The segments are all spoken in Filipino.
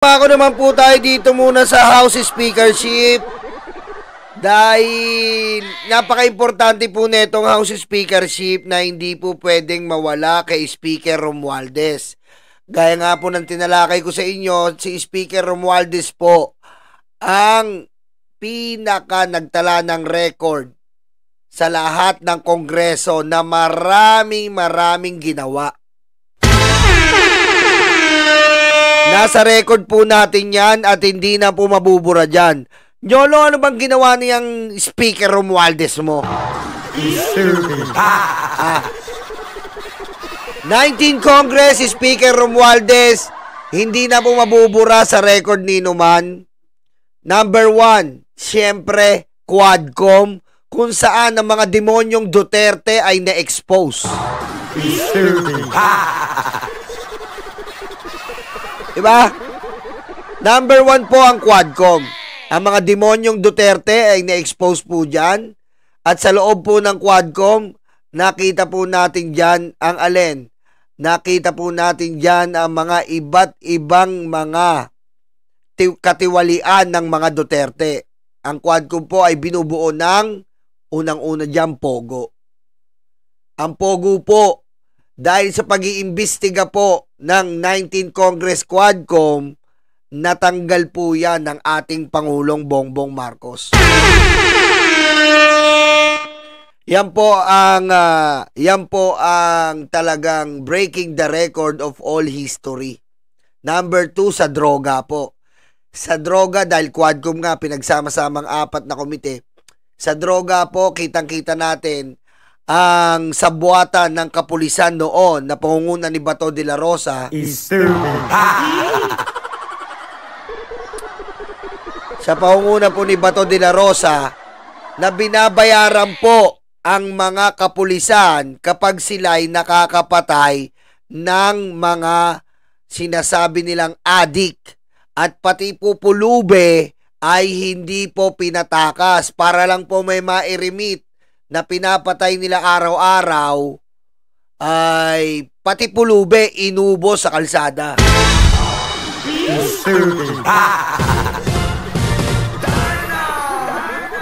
Ako naman po tayo dito muna sa House Speakership dahil napaka-importante po netong House Speakership na hindi po pwedeng mawala kay Speaker Romualdez. Gaya nga po ng tinalakay ko sa inyo, si Speaker Romualdez po ang pinaka nagtala ng record sa lahat ng Kongreso na maraming ginawa. Nasa record po natin yan at hindi na po mabubura dyan. Nyolo, ano bang ginawa niyang Speaker Romualdez mo? 19 Congress, Speaker Romualdez, hindi na po mabubura sa record ni Numan. Number 1, siyempre, Quadcom, kung saan ang mga demonyong Duterte ay na-expose. Diba? Number 1 po ang Quadcom. Ang mga demonyong Duterte ay na-expose po dyan. At sa loob po ng Quadcom, nakita po natin dyan ang alin. Nakita po natin dyan ang mga iba't ibang mga katiwalian ng mga Duterte. Ang Quadcom po ay binubuo ng unang-una dyan, Pogo. Ang Pogo po, dahil sa pag-iimbestiga po ng 19 Congress Quadcom, natanggal po yan ng ating Pangulong Bongbong Marcos. Yan po ang talagang breaking the record of all history. Number 2, sa droga po. Sa droga, dahil Quadcom nga, pinagsama-samang 4 na komite. Sa droga po, kitang-kita natin ang sabuatan ng kapulisan noon na pangunguna ni Bato de la Rosa sa pangunguna po ni Bato de la Rosa na binabayaran po ang mga kapulisan kapag sila'y nakakapatay ng mga sinasabi nilang adik at pati po pulube ay hindi po pinatakas para lang po may mairimit na pinapatay nila araw-araw ay pati pulube inubo sa kalsada.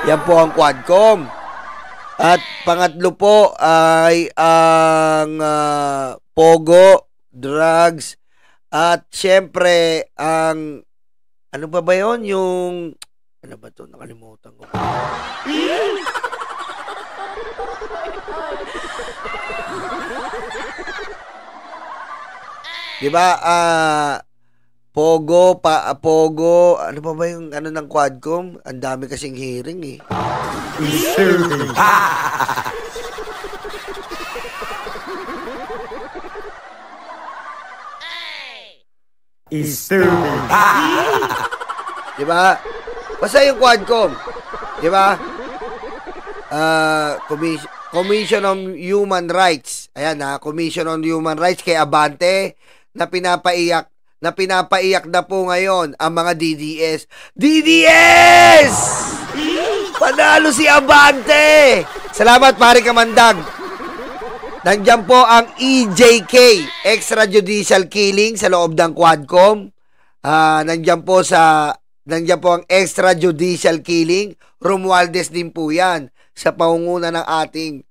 Yan po ang Quadcom. At pangatlo po ay ang Pogo, drugs, at syempre ang ano ba yun? Yung ano ba ito? Nakalimutan ko. Diba? Pogo, Pogo, ano pa ba yung ano ng Quadcom? Ang dami kasing hearing eh. Diba? Basta yung Quadcom. Diba? Commission on Human Rights. Ayan ha, Commission on Human Rights kay Abante na pinapaiyak na po ngayon ang mga DDS. DDS! Panalo si Abante! Salamat, pare Kamandag. Nandiyan po ang EJK, extrajudicial killing sa loob ng Quadcom. Nandiyan po ang extrajudicial killing. Romualdez din po yan sa pangunguna ng ating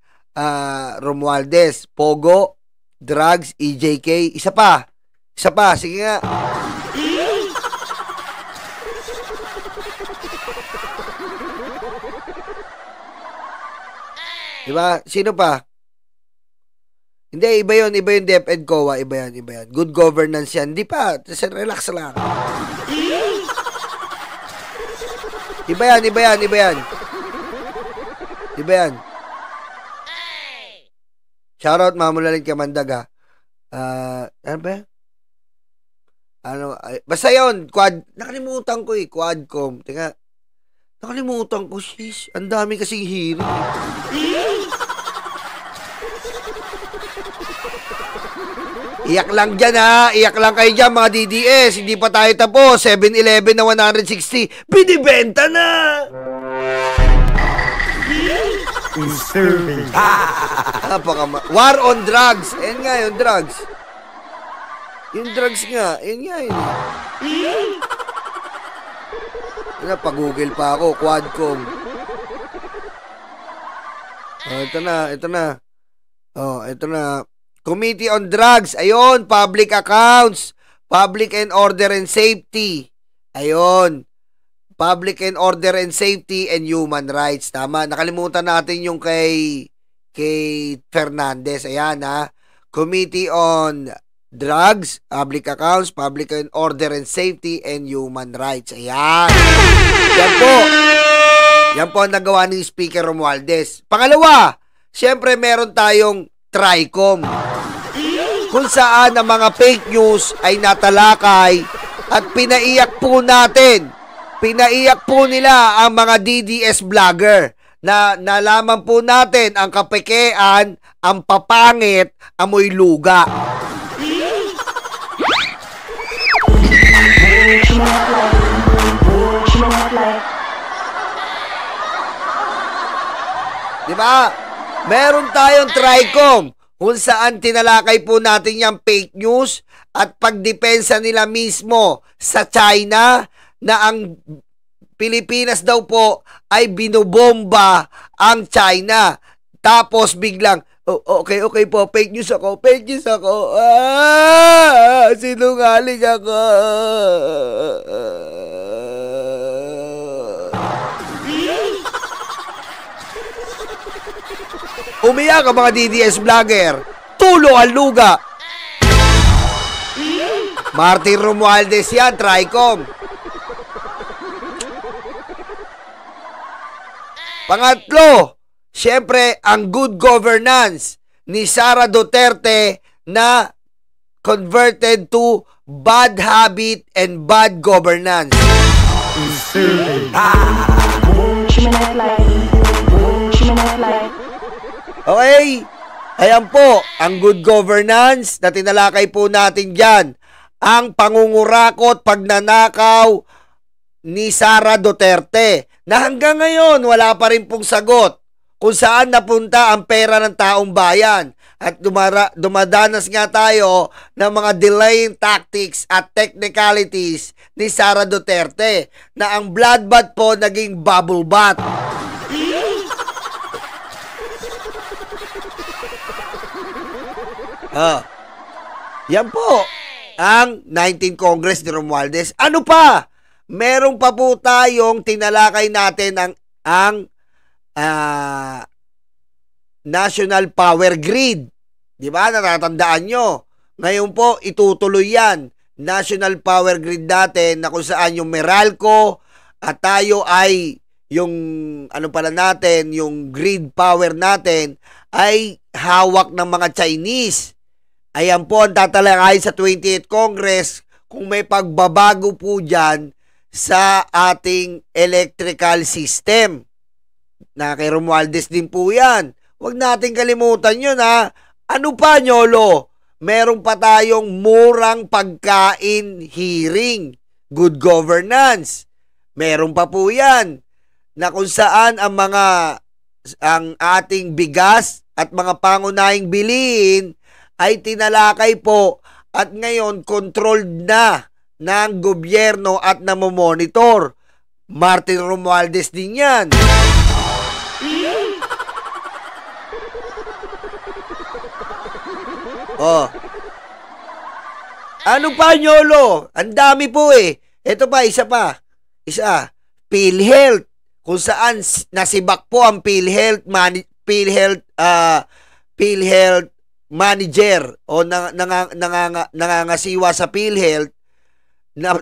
Romualdez. Pogo, drugs, EJK. Isa pa, sige nga. Diba? Sino pa? Hindi, iba yun DepEd COA, iba yan. Good governance yan. Hindi pa, relax lang. Iba yan. Shoutout, mamulaling Kamandag ha. Ano ba yan? Basta yun, nakalimutan ko eh, Quadcom. Teka, nakalimutan ko, shish. Ang dami kasing hearing. Iyak lang dyan ha. Iyak lang kayo dyan mga DDS. Hindi pa tayo tapos. 7-Eleven na 160. Binibenta na. War on drugs. Ayan nga yung drugs. Yung drugs nga, yun nga yun. Pag-google pa ako, Quadcom. Ito na. Ito na. Committee on Drugs. Ayun, public accounts. Public and Order and Safety. Ayun. Public and Order and Safety and Human Rights. Tama. Nakalimutan natin yung kay Fernandez. Ayan ha. Committee on Drugs, Public Accounts, Public and Order and Safety and Human Rights. Ayan. Yan po ang nagawa ni Speaker Romualdez. Pangalawa, syempre meron tayong TRICOM. Kung saan ang mga fake news ay natalakay at pinaiyak po natin. Pinaiyak po nila ang mga DDS vlogger na nalaman po natin ang kapekean, ang papangit, amoy luga. Diba? Meron tayong TRICOM kung saan tinalakay po natin yung fake news at pagdepensa nila mismo sa China na ang Pilipinas daw po ay binubomba ang China. Tapos biglang, okay po, fake news ako. Sinungaling ako. Umiyak ang mga DDS vlogger. Tulo ang luga. Martin Romualdez yan, TRICOM. Pangatlo, syempre, ang good governance ni Sara Duterte na converted to bad habit and bad governance. Okay, ayan po, ang good governance na tinalakay po natin dyan. Ang pangungurakot, pagnanakaw ni Sara Duterte na hanggang ngayon wala pa rin pong sagot kung saan napunta ang pera ng taong bayan. At dumadanas nga tayo ng mga delaying tactics at technicalities ni Sara Duterte na ang bloodbath po naging bubble bath. Yan po ang 19th Congress ni Romualdez. Ano pa? Meron pa po tayong tinalakay natin ang National Power Grid. Di ba? Natatandaan nyo. Ngayon po, itutuloy yan. National Power Grid natin na kung saan yung Meralco at tayo ay yung ano pala natin, yung grid power natin ay hawak ng mga Chinese. Ayan po ang tatalakay sa 28th Congress kung may pagbabago po dyan sa ating electrical system. Na kay Romualdez din po yan. Huwag natin kalimutan yun ha. Ano pa, Nyolo? Meron pa tayong murang pagkain hearing. Good governance. Meron pa po yan. Na kung saan ang ating bigas at mga pangunahing bilihin ay tinalakay po at ngayon controlled na ng gobyerno at namomonitor. Martin Romualdez din yan. Ano pa, Nyolo? Ang dami po eh. Ito pa, isa pa. PhilHealth. Kung saan nasibak po ang PhilHealth manager o nangangasiwa sa PhilHealth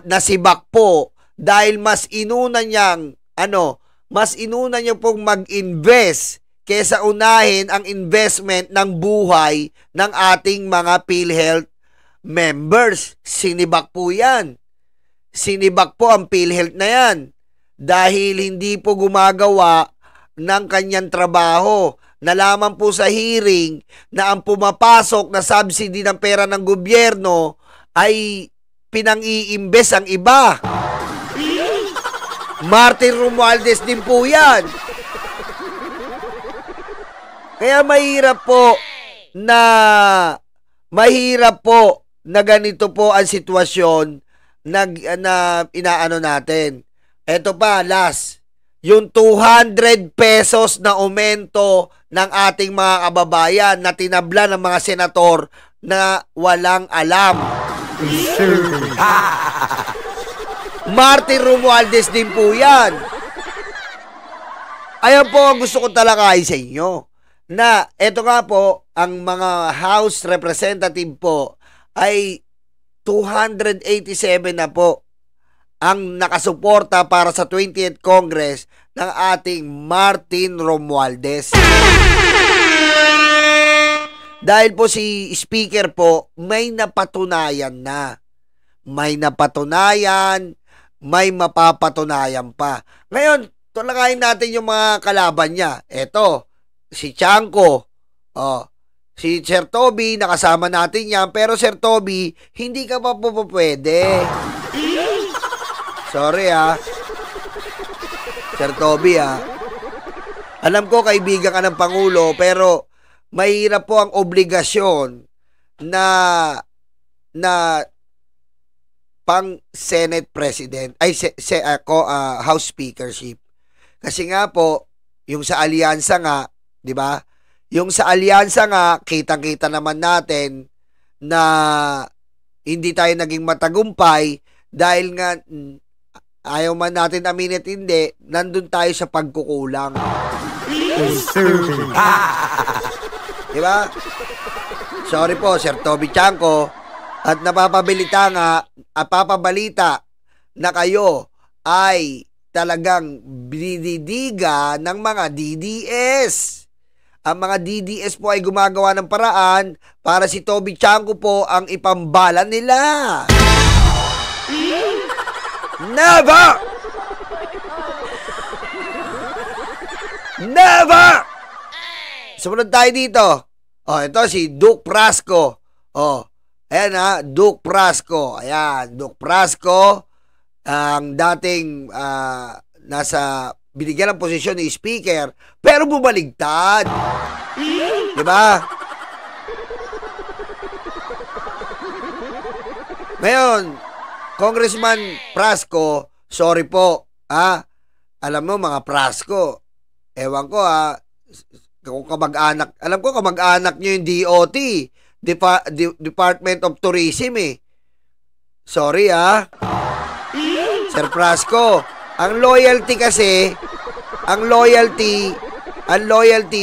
nasibak po dahil mas inuna niyang pong mag-invest kaysa unahin ang investment ng buhay ng ating mga PhilHealth members. Sinibak po yan. Sinibak po ang PhilHealth na yan dahil hindi po gumagawa ng kanyang trabaho. Nalaman po sa hearing na ang pumapasok na subsidy ng pera ng gobyerno ay pinang-iimbes ang iba. Martin Romualdez din po yan. Kaya mahirap po na ganito po ang sitwasyon na inaano natin. Ito pa, last. Yung 200 pesos na aumento ng ating mga kababayan na tinabla ng mga senator na walang alam. Martin Romualdez din po yan. Ayan po ang gusto ko talakayin sa inyo. Na eto nga po, ang mga House Representative po ay 287 na po ang nakasuporta para sa 20th Congress ng ating Martin Romualdez. Dahil po si Speaker po may napatunayan na. May napatunayan, may mapapatunayan pa. Ngayon, tulakayin natin yung mga kalaban niya. Eto, si Chanco. Si Sir Toby, nakasama natin yan. Pero Sir Toby, hindi ka pa po pwede. Sorry Sir Toby Alam ko kaibigan ka ng Pangulo, pero mahirap po ang obligasyon na pang Senate President, House Speakership. Kasi nga po, yung sa alyansa nga, di ba? Yung sa alyansa nga, kitang-kita naman natin na hindi tayo naging matagumpay dahil nga ayaw man natin aminin at hindi, nandun tayo sa pagkukulang. Di ba? Sorry po, Sir Toby Chanco. At napapabalita na kayo ay talagang binidiga ng mga DDS. Ang mga DDS po ay gumagawa ng paraan para si Toby Chanco po ang ipambala nila. Never! Never! Sumunod tayo dito. Ito si Duke Prasco. Ayan Duke Prasco. Ayan, Duke Prasco. Ang dating binigyan ng posisyon ni Speaker, pero bumaligtad. Diba? Ngayon, Congressman Prasco, sorry po, alam mo mga Prasco, ewan ko kung kamag-anak, alam ko kamag-anak nyo yung DOT, Department of Tourism Sorry Sir Prasco, ang loyalty kasi, ang loyalty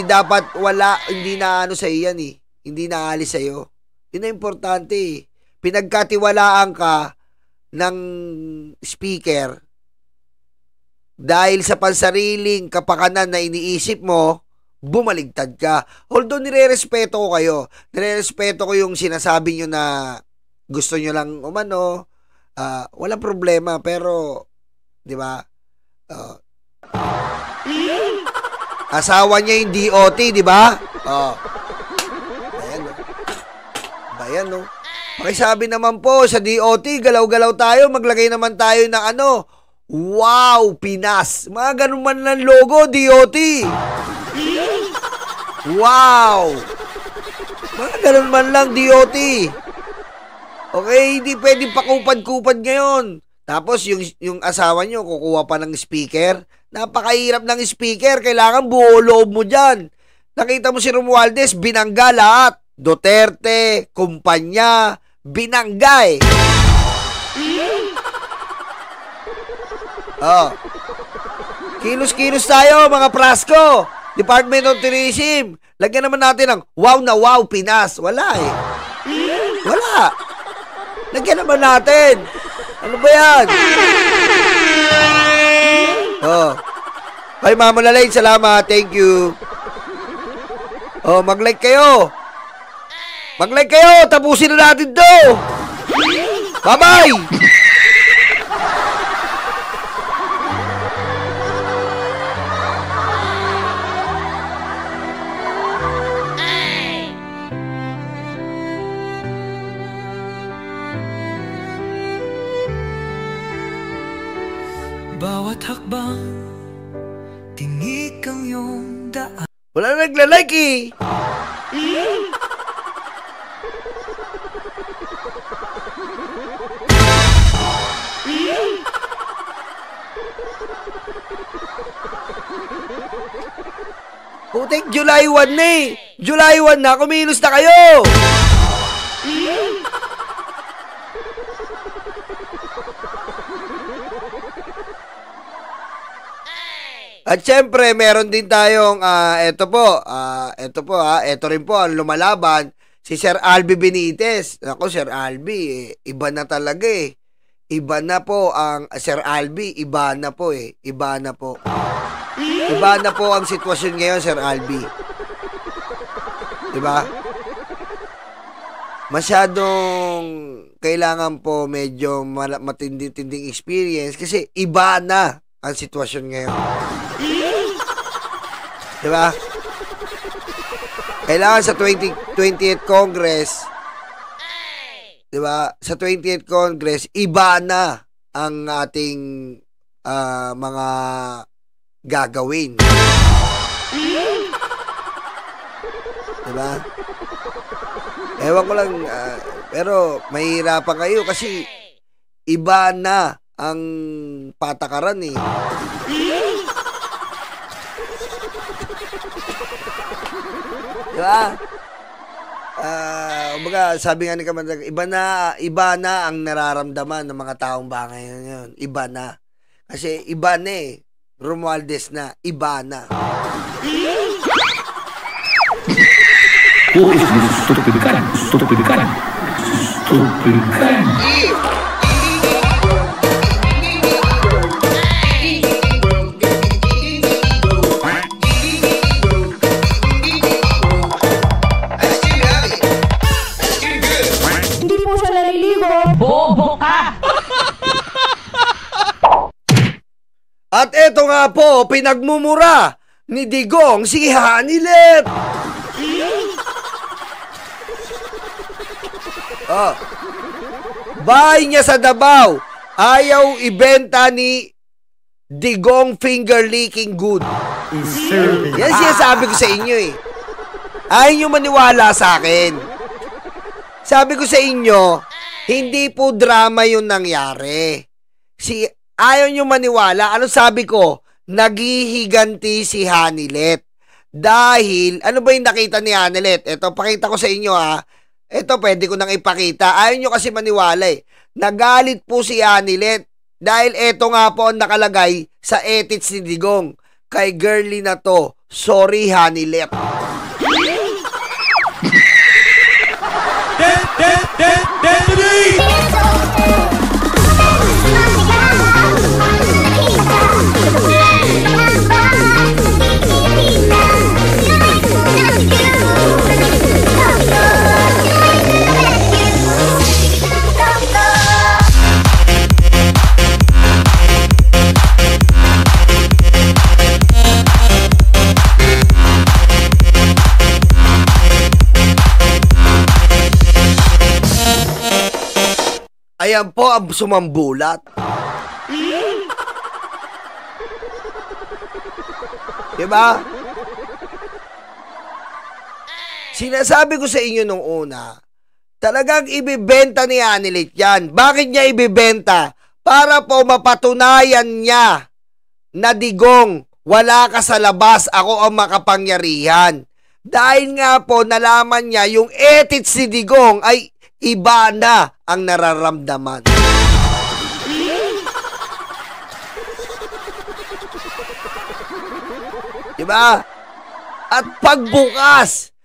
dapat hindi na sa iyan hindi na alis sa'yo. Yun ang importante Pinagkatiwalaan ka ng speaker dahil sa pansariling kapakanan na iniisip mo, bumaligtad ka. Although nire-respeto ko kayo, nire-respeto ko yung sinasabi nyo na gusto nyo lang walang problema, pero di ba asawa niya yung DOT, di ba? Ayan Pakisabi naman po sa DOT, galaw-galaw tayo, maglagay naman tayo ng wow, Pinas. Mga ganun man ng logo, DOT. Wow. Mga ganun man lang, DOT. Okay, hindi pwedeng pakupad-kupad ngayon. Tapos yung asawa nyo, kukuha pa ng speaker. Napakahirap ng speaker, kailangan buo loob mo dyan. Nakita mo si Romualdez, binangga lahat. Duterte, kumpanya, binanggay. Kilos-kilos tayo mga Prasco. Department of Tourism. Lagyan naman natin ng wow na wow Pinas. Wala Wala. Lagyan naman natin. Ano ba yan? Kay Mama Lalay, salamat. Thank you. Mag-like kayo. Mag-like kayo. Tapusin na natin to. Bye-bye. Bawat hakbang, tinig ang iyong daan. Wala na nagla-like Putik, July 1 na eh. July 1 na, kumilos na kayo. At syempre, meron din tayong, eto rin po ang lumalaban, si Sir Albi Benitez. Ako, Sir Albi, iba na talaga eh. Iba na po ang, Sir Albi, iba na po eh. Iba na po. Iba na po ang sitwasyon ngayon, Sir Albi. Diba? Masyadong kailangan po medyo matindi-tinding experience kasi iba na ang sitwasyon ngayon. Diba? Kailangan sa 20th Congress, diba? Sa 20th Congress, iba na ang ating mga gagawin. Diba? Ewan ko lang, pero mahirapan kayo kasi iba na ang patakaran eh. Diba? Baga, sabi nga ni Kamandag, iba na ang nararamdaman ng mga taong bahay ngayon. Iba na. Kasi iba na eh. Romualdez na. Iba na. Who is this stupid guy? Stupid guy? Stupid guy? Hindi po siya naliligo. Bobo ka! At eto nga po, pinagmumura ni Digong si Hanilet. Bahay niya sa Davao, ayaw ibenta ni Digong finger licking good. Yan sinasabi ko sa inyo eh. Ayaw nyo maniwala sa akin. Sabi ko sa inyo, hindi po drama yung nangyari. Ayaw nyo maniwala. Ano sabi ko? Naghihiganti si Hanilet. Dahil, ano ba yung nakita ni Hanilet? Ito, pakita ko sa inyo ha. Ito, pwede ko nang ipakita. Ayaw nyo kasi maniwala eh. Nagalit po si Hanilet. Dahil ito nga po ang nakalagay sa edits ni Digong. Kay girly na to, sorry Hanilet. Ayan po ang sumambulat. Diba? Sinasabi ko sa inyo nung una, talagang ibibenta ni Hanilet yan. Bakit niya ibibenta? Para po mapatunayan niya na Digong, wala ka sa labas, ako ang makapangyarihan. Dahil nga po nalaman niya yung edits ni Digong ay iba na ang nararamdaman. Diba? At pagbukas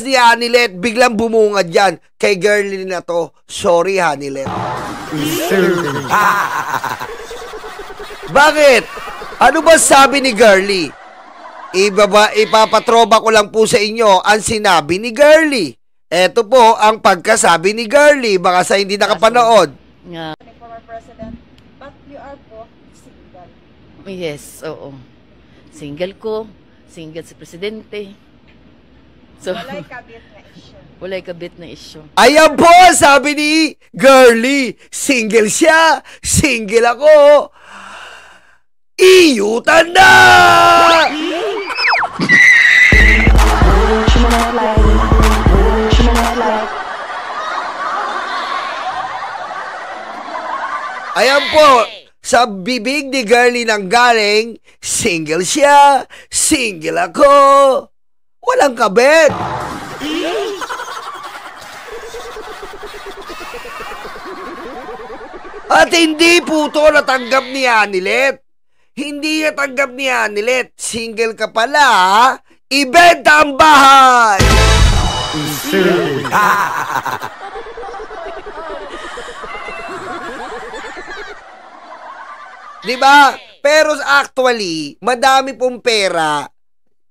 ni Hanilet, biglang bumungad yan. Kay girly na to, sorry Hanilet. Bakit? Ano ba sabi ni girly? Ipapatroba ko lang po sa inyo ang sinabi ni girly. Eto po ang pagkasabi ni girly, baka sa hindi nakapanood. Former president, but you are po single. Yes, oo. Single ko, single si presidente. So, Walay kabit na issue. walay kabit na issue. Ayan po, sabi ni girly, single siya, single ako. Iyutan na! Ayan po, Sa bibig ni Girlie nang galing, single siya, single ako. Walang kabit. At hindi po ito natanggap ni Anilet. Hindi natanggap ni Anilet. Single ka pala, ibenta ang bahay. Diba? Pero actually, madami pong pera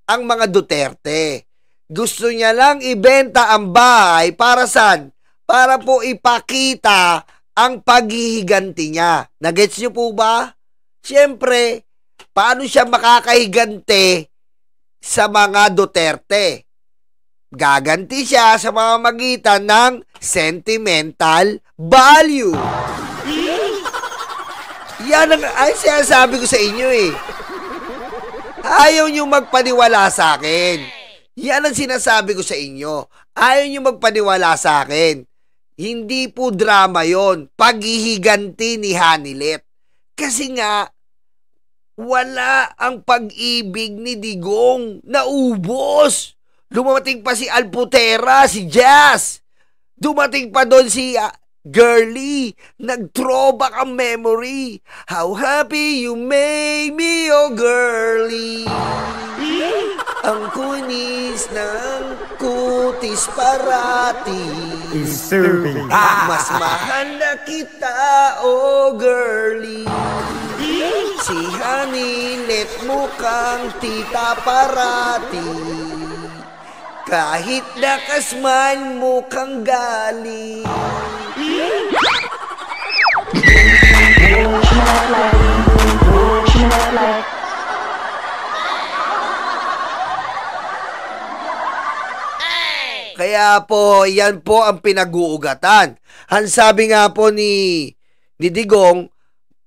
ang mga Duterte. Gusto niya lang ibenta ang bahay para saan? Para po ipakita ang paghihiganti niya. Nagets niyo po ba? Siyempre, paano siya makakahiganti sa mga Duterte? Gaganti siya sa pamamagitan ng sentimental value. Yan ang sinasabi ko sa inyo eh. Ayaw nyo magpaniwala sa akin. Yan ang sinasabi ko sa inyo. Ayaw nyo magpaniwala sa akin. Hindi po drama yon, paghihiganti ni Hanilet. Kasi nga, wala ang pag-ibig ni Digong. Naubos. Dumating pa si Alputera, si Jazz. Dumating pa doon si Girlie. Nag-throwback ang memory. How happy you make me, oh Girlie. Ang kunis ng kutis parati. Mas mahal na kita, oh Girlie. Si Hanilet mukhang tita parati. Kahit nakasman mukhang galing. Kaya po, yan po ang pinag-uugatan. Ang sabi nga po ni Digong,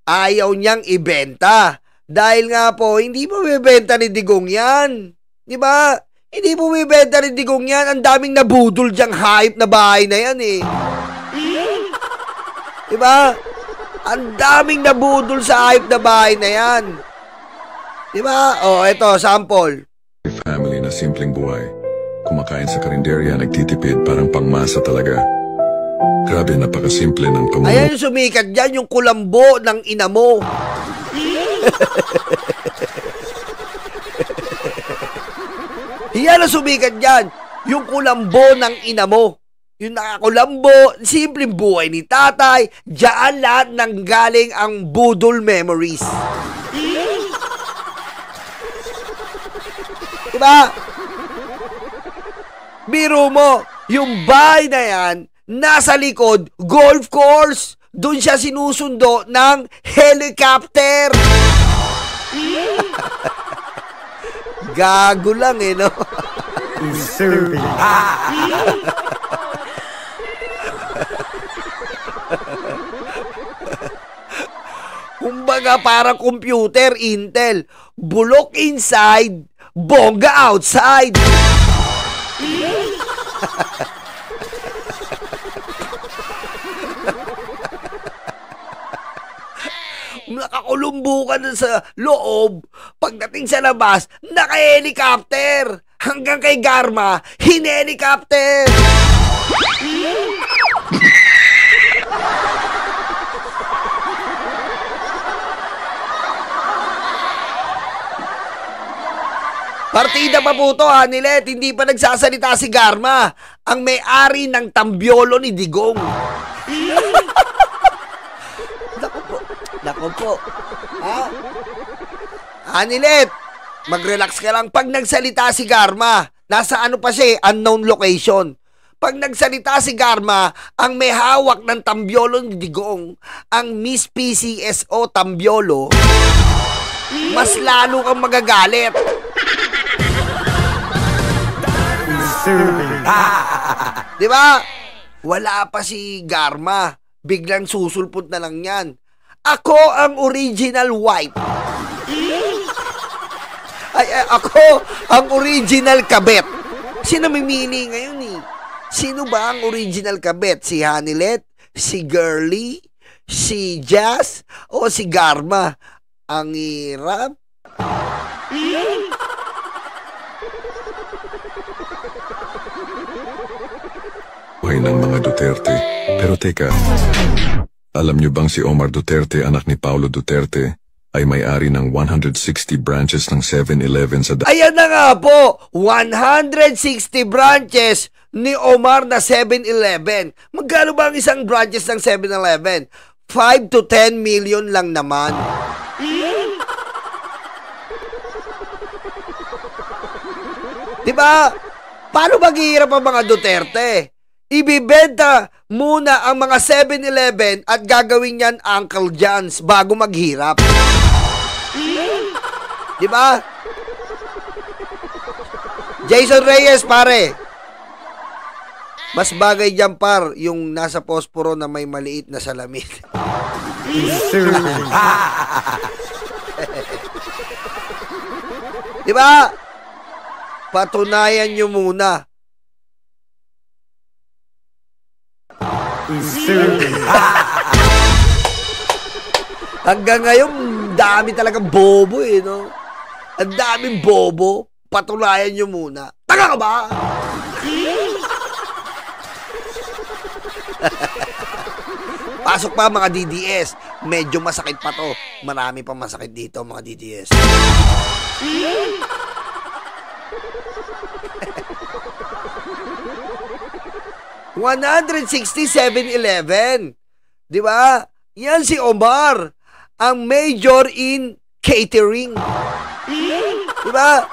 ayaw niyang ibenta. Dahil nga po, hindi mo bibenta ni Digong yan. Di ba? Hindi mo bibenta ni Digong yan. Ang daming nabudol diyang hype na bahay na yan eh. Di ba? Ang daming nabudol sa hype na bahay na yan. Di ba? Oh, ito, sample. Family na simpleng buhay. Kumakain sa karinderya, nagtitipid, parang pangmasa talaga. Grabe, napakasimple ng pamumuhay. Ayan yung sumikat dyan, yung kulambo ng ina mo. Yan ang sumikat dyan, yung kulambo ng ina mo. Yung nakakulambo, simpleng buhay ni tatay, dyan lahat nang galing ang budol memories. Diba? Biro mo, yung bahay na yan, nasa likod, golf course. Doon siya sinusundo ng helicopter. Gago lang eh, no? Kumbaga parang computer, Intel. Bulok inside, bongga outside. Nakakulumbo ka na sa loob. Pagdating sa labas, naka-helicopter. Hanggang kay Garma, hin-helicopter. Partida pa po to, Hanilet. Hindi pa nagsasalita si Garma, ang may-ari ng tambyolo ni Digong. Nako po. Ha? Hanilet, mag-relax ka lang. Pag nagsalita si Garma, nasa ano pa siya, unknown location. Pag nagsalita si Garma, ang may hawak ng tambyolo ni Digong, ang Miss PCSO tambyolo, mas lalo kang magagalit. Di ba? Wala pa si Garma. Biglang susulpot na lang yan. Ako ang original wife. Ako ang original kabet. Sino mamili ngayon eh? Sino ba ang original kabet? Si Hanilet? Si Girlie? Si Jazz o si Garma? Ang hirap. Buhay ng mga Duterte. Pero teka, alam niyo bang si Omar Duterte, anak ni Paulo Duterte, ay may-ari ng 160 branches ng 7-Eleven sa Ayan na nga po, 160 branches ni Omar na 7-Eleven. Magkano ba ang isang branches ng 7-Eleven? 5 to 10 million lang naman. Diba? Paano maghihirap ang mga Duterte? Ibibenta muna ang mga 7-Eleven at gagawin yan Uncle John's bago maghirap. Diba? Jason Reyes, pare. Mas bagay dyan, par, yung nasa posporo na may maliit na salamin. Diba? Patunayan nyo muna. Hanggang ngayon, dami talagang bobo eh, no? Ang daming bobo. Patunayan nyo muna. Tanga ka ba? Pasok pa mga DDS. Medyo masakit pa to. Marami pa masakit dito mga DDS. $167.11. Di ba? Yan si Omar, ang major in catering. Di ba?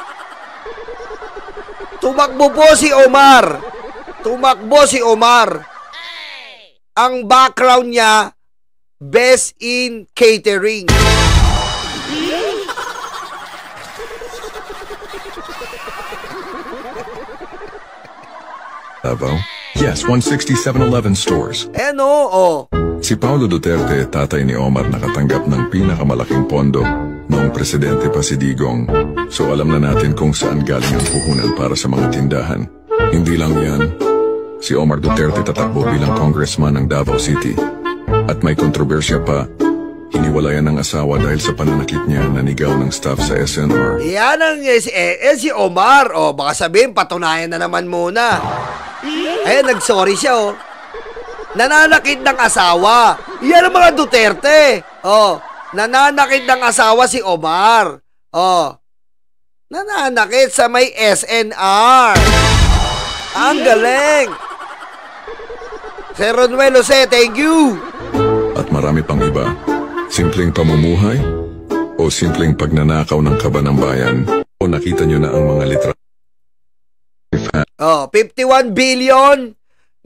Tumakbo po si Omar. Tumakbo si Omar. Ang background niya, best in catering. Davao? Yes, 167-11 stores. Oo. Si Paulo Duterte, tatay ni Omar, nakatanggap ng pinakamalaking pondo noong presidente pa si Digong. So alam na natin kung saan galing ang puhunan para sa mga tindahan. Hindi lang yan. Si Omar Duterte tatakbo bilang congressman ng Davao City. At may kontrobersya pa, hiniwalayan ng asawa dahil sa pananakit niya na nigaw ng staff sa SNR. Yan ang si Omar. O, baka sabihin, patunayan na naman muna. Ayan, nag-sorry siya, oh. Nananakit ng asawa. Yan ang mga Duterte. Oh, nananakit ng asawa si Omar. Oh, nananakit sa may SNR. Ang galing. Sir Ronwelo, thank you. At marami pang iba. Simpleng pamumuhay o simpleng pagnanakaw ng kaban ng bayan o nakita nyo na ang mga litra. 51 billion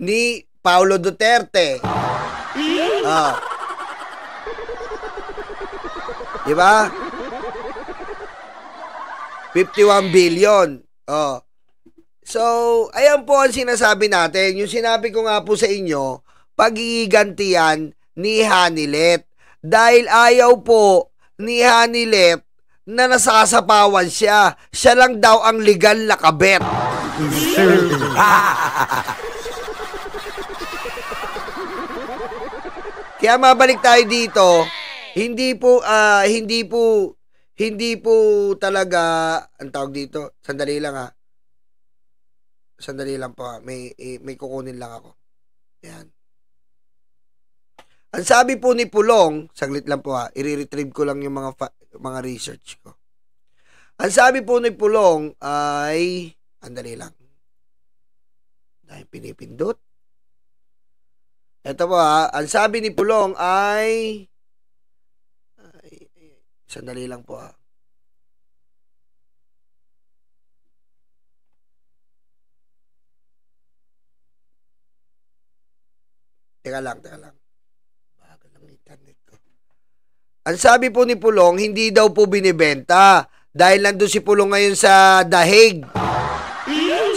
ni Paulo Duterte. Diba? 51 billion. So, ayan po ang sinasabi natin. Yung sinabi ko nga po sa inyo, pagigantihan ni Hanilet. Dahil ayaw po ni Hanilet na nasasapawan siya. Siya lang daw ang legal na kabet. Kaya mabalik tayo dito, hindi po talaga, ang tawag dito, sandali lang ha. Sandali lang po ha. May kukunin lang ako. Yan. Ang sabi po ni Pulong, saglit lang po ha, i-retrieve ko lang yung mga research ko. Ang sabi po ni Pulong ay, andali lang. Dahil pinipindot. Ito po ha, ang sabi ni Pulong ay sandali lang po ha. Teka lang. Bagal ng internet ko. Ang sabi po ni Pulong, hindi daw po binibenta dahil nandun si Pulong ngayon sa Dahig.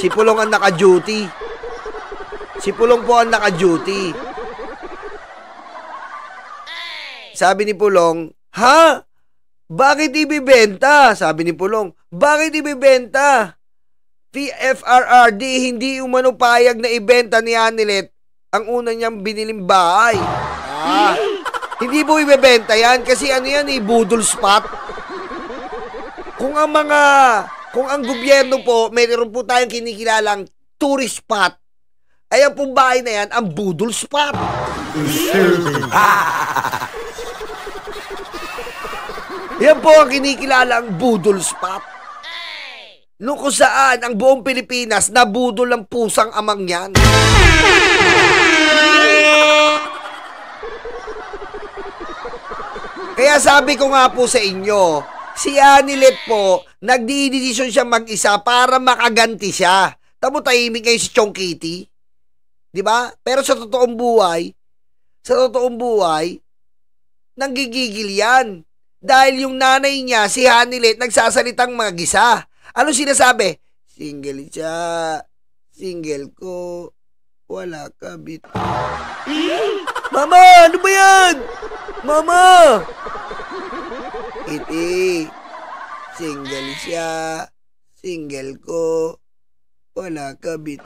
Si Pulong ang naka-duty. Si Pulong po ang naka-duty. Sabi ni Pulong, ha? Bakit ibibenta? Sabi ni Pulong, bakit ibibenta? PFRRD hindi umano payag na ibenta ni Hanilet ang una niyang biniling bahay. Hindi po ibebenta yan kasi ano yan budol spot. Kung ang gobyerno po, mayroon po tayong kinikilalang tourist spot. Ayan pong bahay na yan, ang budol spot. Yan po ang kinikilalang budol spot. Nung kung saan ang buong Pilipinas nabudol ang pusang amang yan. Kaya sabi ko nga po sa inyo, si Anilet po, nagdidesisyon siya mag-isa para makaganti siya. Tamo tahimik ngayon si Chong Kitty. Diba? Pero sa totoong buhay, nanggigigil yan. Dahil yung nanay niya, si Anilet, nagsasalitang mag-isa. Ano sinasabi? Single siya. Single ko. Wala kabit. Mama, ano ba yan? Mama! Iti, single siya, single ko, wala kabit.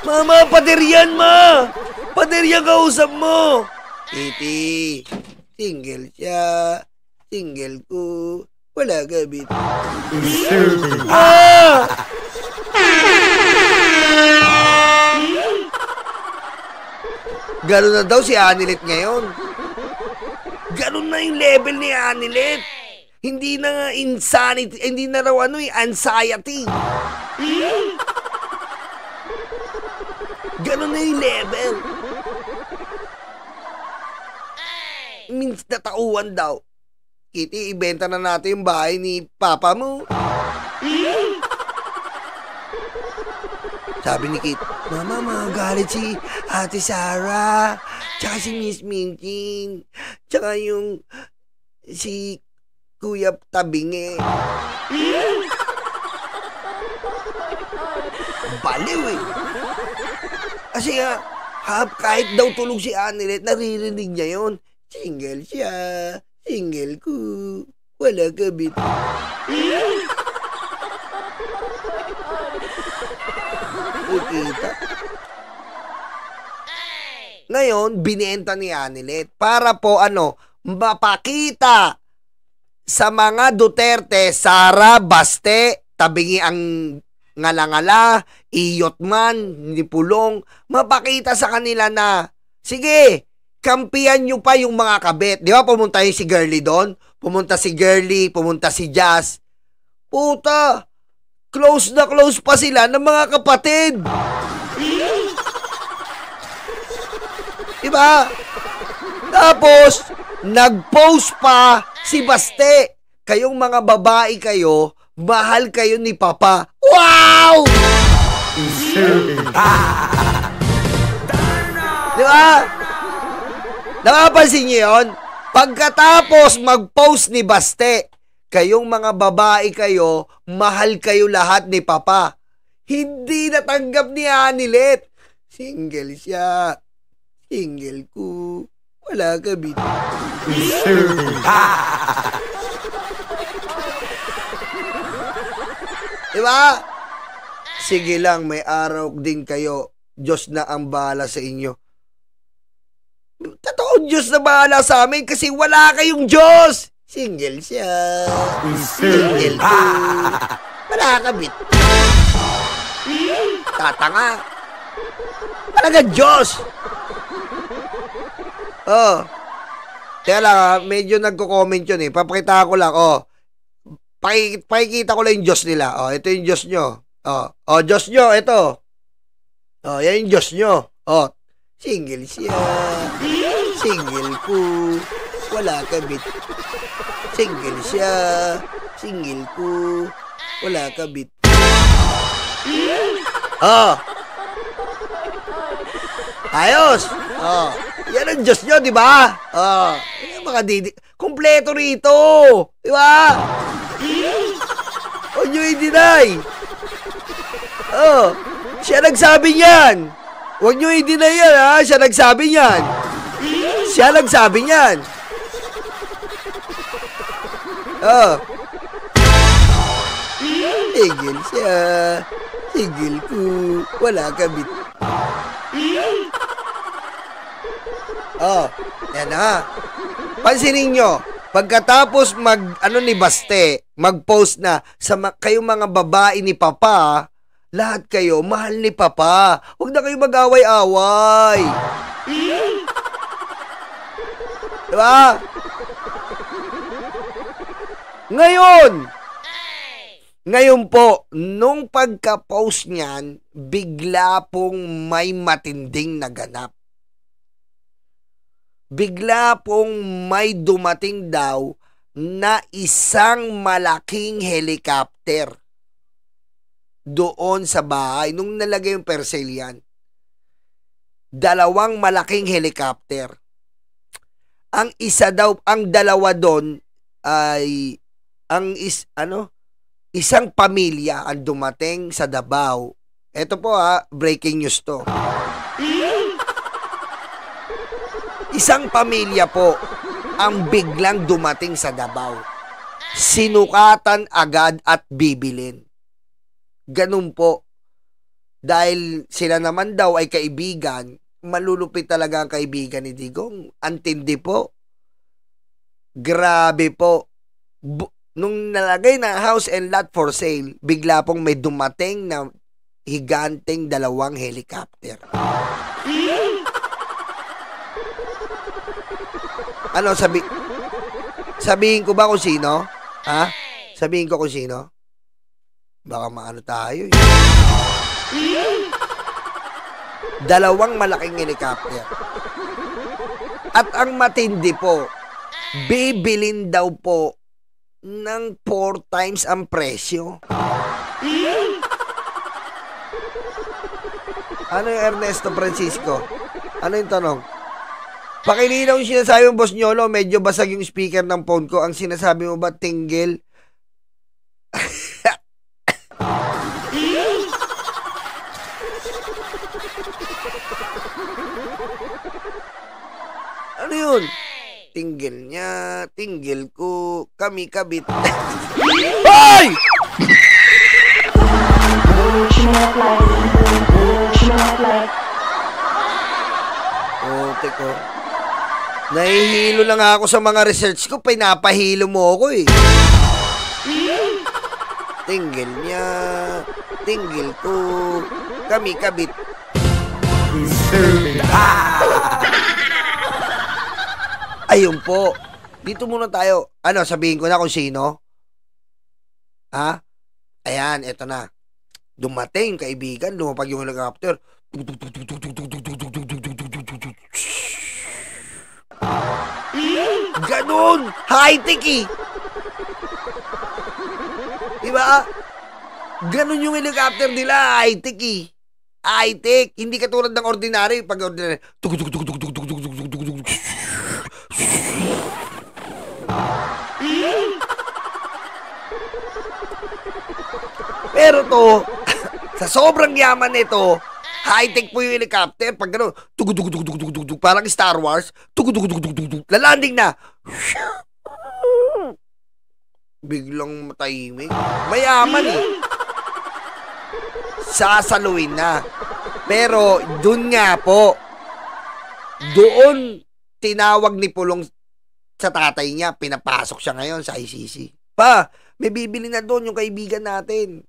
Mama, pader yan, ma! Pader yan kausap mo! Iti, single siya, single ko, wala kabit. Ah! Gano'n na daw si Anilet ngayon. Gano'n na yung level ni Anilet. Hindi na nga insanity, hindi na raw anxiety. Gano'n na yung level. Means natauan daw. Kitty, ibenta na natin yung bahay ni Papa mo. Sabi ni Kit, Mama, magalit si Ate Sarah, tsaka si Miss Minching, tsaka yung si Kuya Tabinge. Baliw eh. Kasi kahit daw tulog si Anilet, naririnig niya yun. Single siya, single ko, wala kabit. Kita. Ngayon, binenta ni Anilet para po mapakita sa mga Duterte, Sara, Baste, Tabingi ang ngala-ngala, iyot man, ni Pulong, mapakita sa kanila na, sige, kampiyan nyo pa yung mga kabit. Di ba, pumunta yung si Girlie doon? Pumunta si Girlie, pumunta si Jazz. Puta, close na close pa sila ng mga kapatid. Diba? Tapos, nag-post pa si Baste. Kayong mga babae kayo, mahal kayo ni Papa. Wow! Diba? Nakapansin niyo yun? Pagkatapos mag-post ni Baste, kayong mga babae kayo, mahal kayo lahat ni Papa. Hindi natanggap ni Anilet. Single siya. Single ko. Wala kabit. Diba? Sige lang, may araw din kayo. Diyos na ang bahala sa inyo. Totoo, Diyos na bahala sa amin kasi wala kayong Diyos. Single siya. Single ko. Wala kabit. Tatanga. Talaga Diyos. Oh. Kaya lang, medyo nagko-comment yun eh. Papakita ko lang, pakikita ko lang yung Diyos nila. Oh, ito yung Diyos nyo. Oh, Diyos nyo, ito. Oh, yan yung Diyos nyo. Oh, single siya. Single ko. Wala kabit. Single siya. Single ko. Wala kabit. Oh. Ayos. Oh. Yan ang Diyos nyo, di ba? Oh. Yung mga kompleto rito. Di ba? Huwag nyo i-deny. Oh. Siya nagsabi niyan. Huwag nyo i-deny yan, ha? Siya nagsabi niyan. Siya nagsabi niyan. Oh. Sigil siya. Sigil ko. Wala kabit. Oh, yan na. Pansinin nyo, pagkatapos ni Baste, mag-post na sa kayong mga babae ni Papa, lahat kayo, mahal ni Papa. Huwag na kayo mag-away-away. Diba? Ngayon po, nung pagka-post niyan, bigla pong may matinding naganap. Bigla pong may dumating daw na isang malaking helicopter doon sa bahay. Nung nalagay yung percel yan, 2 malaking helicopter. Ang dalawa doon ay isang pamilya ang dumating sa Davao. Ito po breaking news to. Isang pamilya po ang biglang dumating sa Davao. Sinukatan agad at bibilin. Ganun po. Dahil sila naman daw ay kaibigan, malulupit talaga ang kaibigan ni Digong. Antindi po. Grabe po. Nung nalagay na house and lot for sale, bigla pong may dumating na higanteng 2 helicopter. Ano, sabihin ko ba kung sino? Ha? Sabihin ko kung sino? Baka maano tayo. 2 malaking helicopter. At ang matindi po, bibilin daw po ng 4 times ang presyo. Ano yung Ernesto Francisco? Ano yung tanong? Pakilinaw yung sinasabi mo, Boss Nyolo, medyo basag yung speaker ng phone ko. Ang sinasabi mo ba, tinggil? Ano yun? Tinggil niya, tinggil ko, kami kabit. Hoy! Oh, teko. Nahihilo lang ako sa mga research ko, pinapahilo mo ako eh. Tinggil niya, tinggil ko, kami kabit. Ayun po. Dito muna tayo. Ano, sabihin ko na kung sino? Ha? Ayan, eto na. Dumating, kaibigan, lumapag yung helicopter. Ganun! High-tech eh! Diba? Ganun yung helicopter nila, high-tech eh. High-tech. Hindi katulad ng ordinary. Pag ordinary, pero to, sa sobrang yaman nito, high-tech po yung helicopter. Pag gano'n, parang Star Wars, lalanding na. Biglang matahimik. Mayaman eh. Sasaluin na. Pero, dun nga po, doon tinawag ni Pulong sa tatay niya, pinapasok siya ngayon sa ICC. Pa, may bibili na doon yung kaibigan natin.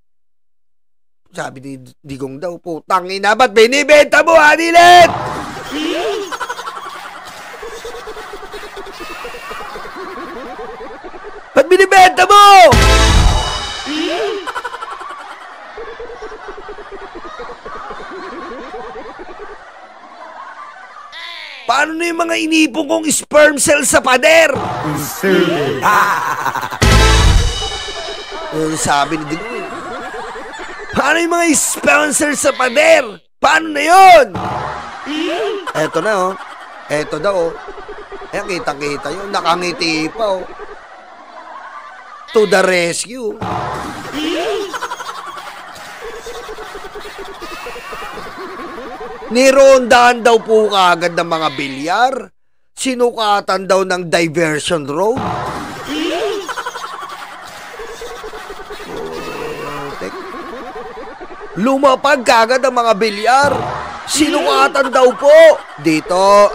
Sabi ni Digong daw po, tangina, ba't binibenta mo, Anilet? Ba't binibenta mo? Paano na yung mga inipong kong sperm cell sa pader? Sabi ni Digong, paano yung mga sponsor sa pader? Paano na yun? Eto na oh. Eto daw oh. Ayan, kitang-kita yun. Nakangiti pa oh. To the rescue. Nirondahan daw po kaagad ng mga bilyar. Sinukatan daw ng diversion road. Lumapag kaagad ang mga bilyar. Sinukatan daw po. Dito,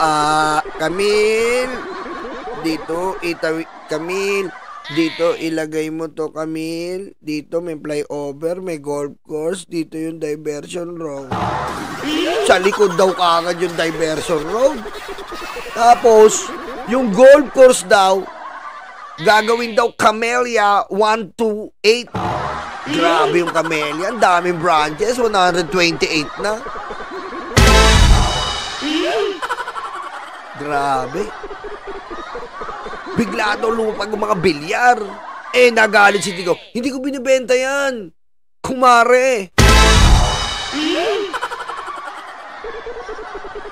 Camille. Dito, Camille. Dito, ilagay mo to, Camille. Dito, may flyover, may golf course. Dito yung diversion road. Sa likod daw kagad yung diversion road. Tapos, yung golf course daw, gagawin daw Camellia 128. Grabe yung Camellia. Ang daming branches. 128 na. Grabe. Bigla daw lumapag ang mga bilyar. Nagalit si Tigo. Hindi ko binibenta yan. Kumare.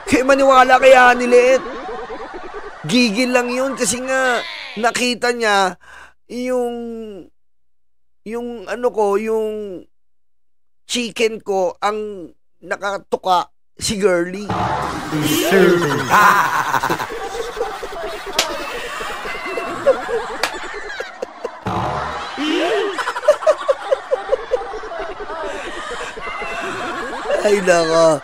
Kaya maniwala kaya nilit. Gigil lang yun kasi nga nakita niya yung chicken ko ang nakatuka si Girly. Ay nako.